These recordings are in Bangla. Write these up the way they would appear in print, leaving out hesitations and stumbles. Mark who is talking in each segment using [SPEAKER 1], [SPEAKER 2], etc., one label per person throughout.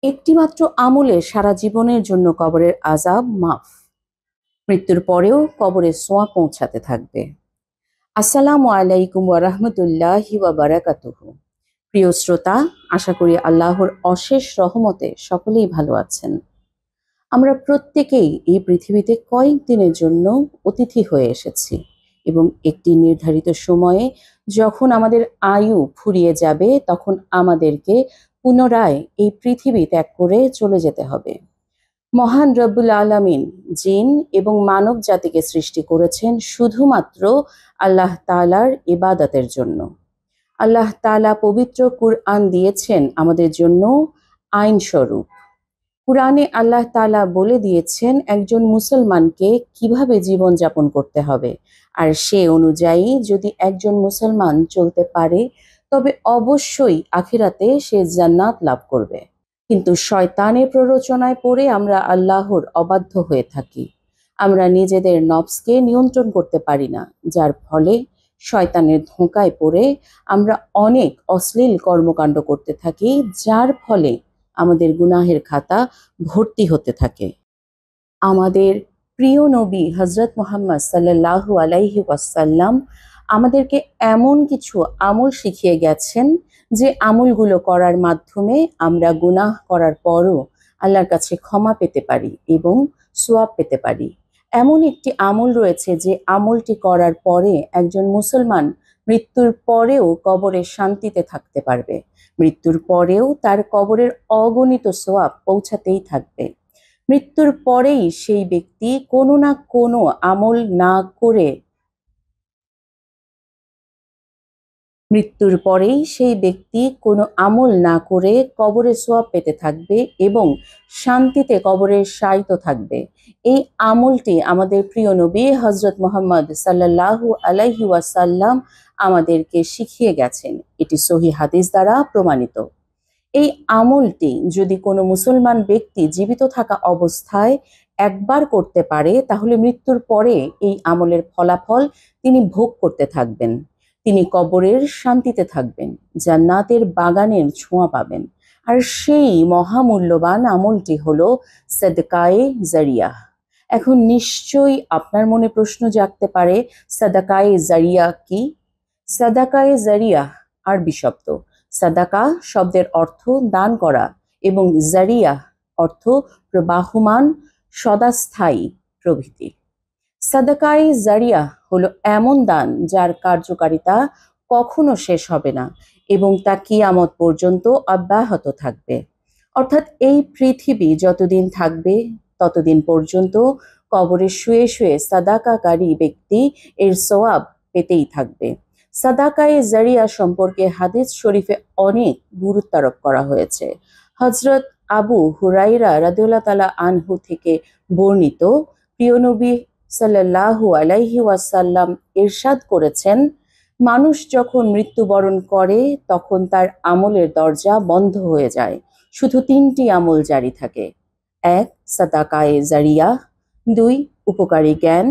[SPEAKER 1] একটিমাত্র আমলে সারা জীবনের জন্য কবরের আযাব মাফ। মৃত্যুর পরেও কবরের ছোঁয়া পৌঁছাতে থাকবে। আসসালামু আলাইকুম ওয়া রাহমাতুল্লাহি ওয়া বারাকাতুহু। প্রিয় শ্রোতা, আশা করি আল্লাহর অশেষ রহমতে সকলেই ভালো আছেন। আমরা প্রত্যেকেই এই পৃথিবীতে কয়েকদিনের জন্য অতিথি হয়ে এসেছি এবং একটি নির্ধারিত সময়ে যখন আমাদের আয়ু ফুরিয়ে যাবে তখন আমাদেরকে পুনরায় এই পৃথিবী ত্যাগ করে চলে যেতে হবে। মহান রব্বুল আলামিন জিন এবং মানব জাতিকে সৃষ্টি করেছেন শুধুমাত্র আল্লাহ তাআলার ইবাদতের জন্য। আল্লাহ তাআলা পবিত্র কুরআন দিয়েছেন আমাদের জন্য আইনস্বরূপ। কুরআনে আল্লাহ তাআলা বলে দিয়েছেন একজন মুসলমানকে কিভাবে জীবনযাপন করতে হবে, আর সে অনুযায়ী যদি একজন মুসলমান চলতে পারে তবে অবশ্যই আখিরাতে সে জান্নাত লাভ করবে। কিন্তু শয়তানের প্ররোচনায় পড়ে আমরা আল্লাহর অবাধ্য হয়ে থাকি। আমরা নিজেদের নফসকে নিয়ন্ত্রণ করতে পারি না, যার ফলে শয়তানের ধোঁকায় পড়ে আমরা অনেক অশ্লীল কর্মকাণ্ড করতে থাকি, যার ফলে আমাদের গুনাহের খাতা ভর্তি হতে থাকে। আমাদের প্রিয় নবী হযরত মুহাম্মদ সাল্লাল্লাহু আলাইহি ওয়াসাল্লাম আমাদেরকে এমন কিছু আমল শিখিয়ে গেছেন যে আমলগুলো করার মাধ্যমে আমরা গুনাহ করার পরও আল্লাহর কাছে ক্ষমা পেতে পারি এবং সওয়াব পেতে পারি। এমন একটি আমল রয়েছে যে আমলটি করার পরে একজন মুসলমান মৃত্যুর পরেও কবরে শান্তিতে থাকতে পারবে। মৃত্যুর পরেও তার কবরের অগণিত সওয়াব পৌঁছাতেই থাকবে। মৃত্যুর পরেই সেই ব্যক্তি কোনো না কোনো আমল না করে মৃত্যুর পরেই সেই ব্যক্তি কোনো আমল না করে কবরে সওয়াব পেতে থাকবে এবং শান্তিতে কবরে শায়িত থাকবে। এই আমলটি আমাদের প্রিয় নবী হযরত মুহাম্মদ সাল্লাল্লাহু আলাইহি ওয়াসাল্লাম আমাদেরকে শিখিয়ে গেছেন। এটি সহিহ হাদিস দ্বারা প্রমাণিত। এই আমলটি যদি কোনো মুসলমান ব্যক্তি জীবিত থাকা অবস্থায় একবার করতে পারে তাহলে মৃত্যুর পরে এই আমলের ফলাফল তিনি ভোগ করতে থাকবেন। তিনি কবরের শান্তিতে থাকবেন, জান্নাতের বাগানের ছোঁয়া পাবেন। আর সেই মহামূল্যবান আমলটি হলো সাদকায়ে জারিয়া। এখন নিশ্চয়ই আপনার মনে প্রশ্ন জাগতে পারে, সাদাকায়ে জারিয়া কি? সাদাকায়ে জারিয়া আরবি শব্দ। সাদাকা শব্দের অর্থ দান করা এবং জারিয়া অর্থ প্রবাহমান, সদাস্থায়ী প্রভৃতি। সাদাকায়ে জারিয়া হলো এমন দান যার কার্যকারিতা কখনো শেষ হবে না এবং তা কিয়ামত পর্যন্ত অব্যাহত থাকবে। অর্থাৎ এই পৃথিবী যতদিন থাকবে ততদিন পর্যন্ত কবরে শুয়ে শুয়ে সাদাকাকারী ব্যক্তি এর সওয়াব পেতেই থাকবে। সাদাকায়ে জারিয়া সম্পর্কে হাদিস শরীফে অনেক গুরুত্বারোপ করা হয়েছে। হযরত আবু হুরায়রা রাদিয়াল্লাহু তাআলা আনহু থেকে বর্ণিত, প্রিয় নবী সাল্লাল্লাহু আলাইহি ওয়াসাল্লাম ইরশাদ করেছেন, মানুষ যখন মৃত্যুবরণ করে তখন তার আমলের দরজা বন্ধ হয়ে যায়। শুধু তিনটি আমল জারি থাকে: এক, সাদাকায়ে জারিয়া; দুই, উপকারী জ্ঞান;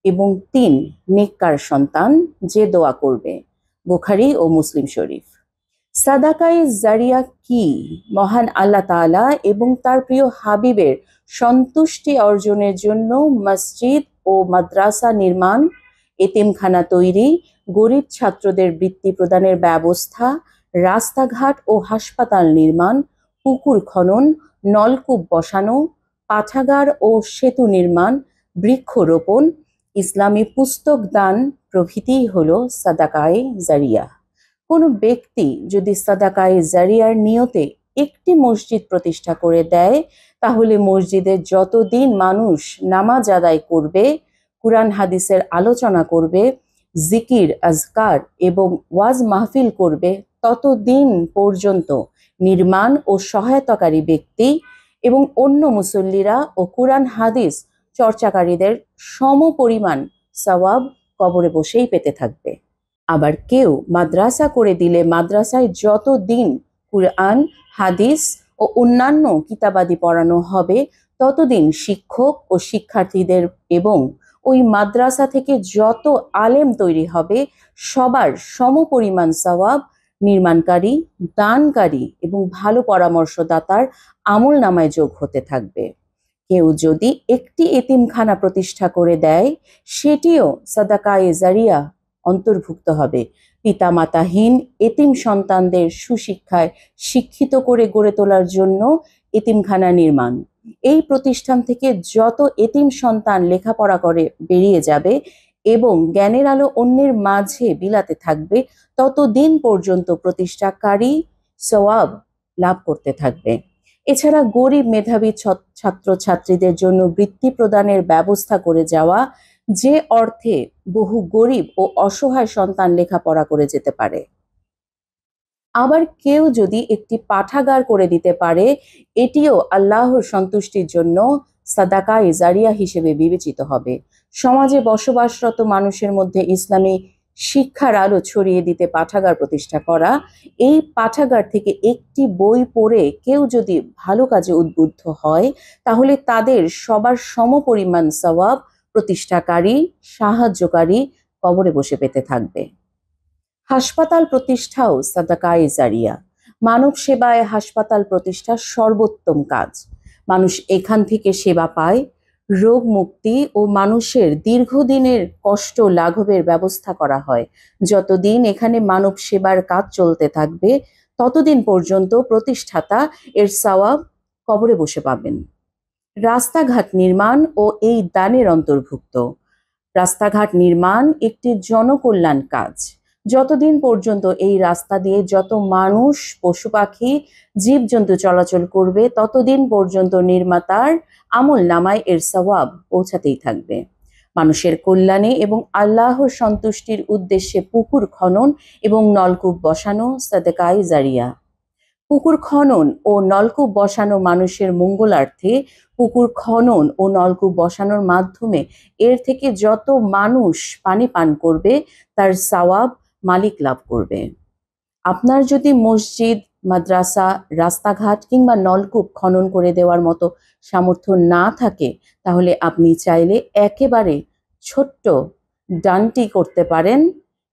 [SPEAKER 1] এবং তিন, নেককার সন্তান যে দোয়া করবে। বুখারী ও মুসলিম শরীফ। সাদাকায়ে জারিয়া কি? মহান আল্লাহ তাআলা এবং তার প্রিয় হাবিবের সন্তুষ্টি অর্জনের জন্য মসজিদ ও মাদ্রাসা নির্মাণ, এতিমখানা তৈরি, গরিব ছাত্রদের বৃত্তি প্রদানের ব্যবস্থা, রাস্তাঘাট ও হাসপাতাল নির্মাণ, পুকুর খনন, নলকূপ বসানো, পাঠাগার ও সেতু নির্মাণ, বৃক্ষরোপণ, ইসলামী পুস্তক দান প্রভৃতিই হলো সাদাকায়ে জারিয়া। কোনো ব্যক্তি যদি সাদাকায়ে জারিয়ার নিয়তে একটি মসজিদ প্রতিষ্ঠা করে দেয় তাহলে মসজিদে যতদিন মানুষ নামাজ আদায় করবে, কুরআন হাদিসের আলোচনা করবে, জিকির আজকার এবং ওয়াজ মাহফিল করবে, ততদিন পর্যন্ত নির্মাণ ও সহায়তাকারী ব্যক্তি এবং অন্য মুসল্লিরা ও কুরআন হাদিস চর্চাকারীদের সমপরিমাণ সওয়াব কবরে বসেই পেতে থাকবে। আবার কেউ মাদ্রাসা করে দিলে মাদ্রাসায় যতদিন কুরআন, হাদিস ও অন্যান্য কিতাবাদি পড়ানো হবে ততদিন শিক্ষক ও শিক্ষার্থীদের এবং ওই মাদ্রাসা থেকে যত আলেম তৈরি হবে সবার সমপরিমাণ সওয়াব নির্মাণকারী, দানকারী এবং ভালো পরামর্শদাতার আমলনামায় যোগ হতে থাকবে। কেউ যদি একটি এতিমখানা প্রতিষ্ঠা করে দেয়, সেটিও সাদাকায়ে জারিয়া অন্তর্ভুক্ত হবে। পিতামাতাহীন এতিম সন্তানদের সুশিক্ষায় শিক্ষিত করে গড়ে তোলার জন্য এতিমখানা নির্মাণ। এই প্রতিষ্ঠান থেকে যত এতিম সন্তান লেখাপড়া করে বেরিয়ে যাবে এবং জ্ঞানের আলো অন্যের মাঝে বিলাতে থাকবে, ততদিন পর্যন্ত প্রতিষ্ঠাকারী সওয়াব লাভ করতে থাকবে। এছাড়া গরিব মেধাবী ছাত্রছাত্রীদের জন্য বৃত্তি প্রদানের ব্যবস্থা করে যাওয়া, যে অর্থে বহু গরিব ও অসহায় সন্তান লেখাপড়া করে যেতে পারে। আবার কেউ যদি একটি পাঠাগার করে দিতে পারে, এটিও আল্লাহর সন্তুষ্টির জন্য সাদাকায়ে জারিয়া হিসেবে বিবেচিত হবে। সমাজে বসবাসরত মানুষের মধ্যে ইসলামী শিক্ষার আলো ছড়িয়ে দিতে পাঠাগার প্রতিষ্ঠা করা। এই পাঠাগার থেকে একটি বই পড়ে কেউ যদি ভালো কাজে উদ্বুদ্ধ হয়, তাহলে তাদের সবার সমপরিমাণ সওয়াব প্রতিষ্ঠাকারী, সাহায্যকারী কবরে বসে পেতে থাকবে। হাসপাতাল প্রতিষ্ঠাও সাদাকায়ে জারিয়া। মানব সেবায় হাসপাতাল প্রতিষ্ঠা সর্বোত্তম কাজ। মানুষ এখান থেকে সেবা পায়, রোগ মুক্তি ও মানুষের দীর্ঘদিনের কষ্ট লাঘবের ব্যবস্থা করা হয়। যতদিন এখানে মানব সেবার কাজ চলতে থাকবে, ততদিন পর্যন্ত প্রতিষ্ঠাতা এর সওয়াব কবরে বসে পাবেন। রাস্তাঘাট নির্মাণ ও এই দানের অন্তর্ভুক্ত। রাস্তাঘাট নির্মাণ একটি জনকল্যাণ কাজ। যতদিন পর্যন্ত এই রাস্তা দিয়ে যত মানুষ, পশু পাখি, জীবজন্তু চলাচল করবে, ততদিন পর্যন্ত নির্মাতার আমল নামায় এর সওয়াব পৌঁছাতেই থাকবে। মানুষের কল্যাণে এবং আল্লাহর সন্তুষ্টির উদ্দেশ্যে পুকুর খনন এবং নলকূপ বসানো সাদাকায়ে জারিয়া। পুকুর খনন ও নলকূপ বসানো মানুষের মঙ্গলার্থে। পুকুর খনন ও নলকূপ বসানোর মাধ্যমে এর থেকে যত মানুষ পানি পান করবে, তার সওয়াব মালিক লাভ করবে। আপনার যদি মসজিদ, মাদ্রাসা, রাস্তাঘাট কিংবা নলকূপ খনন করে দেওয়ার মতো সামর্থ্য না থাকে, তাহলে আপনি চাইলে একেবারে ছোট্ট দানটি করতে পারেন,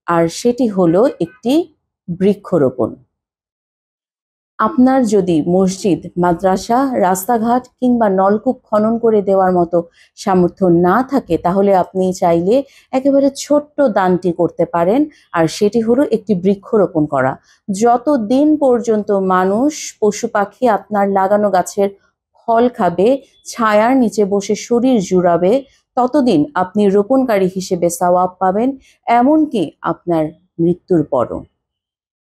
[SPEAKER 1] আর সেটি হলো একটি বৃক্ষরোপণ। আপনার যদি মসজিদ, মাদ্রাসা, রাস্তাঘাট কিংবা নলকূপ খনন করে দেওয়ার মতো সামর্থ্য না থাকে, তাহলে আপনি চাইলে একেবারে ছোট্ট দানটি করতে পারেন, আর সেটি হলো একটি বৃক্ষরোপণ করা। যতদিন পর্যন্ত মানুষ, পশু পাখি আপনার লাগানো গাছের ফল খাবে, ছায়ার নিচে বসে শরীর জুড়াবে, ততদিন আপনি রোপণকারী হিসেবে সওয়াব পাবেন, এমনকি আপনার মৃত্যুর পরও।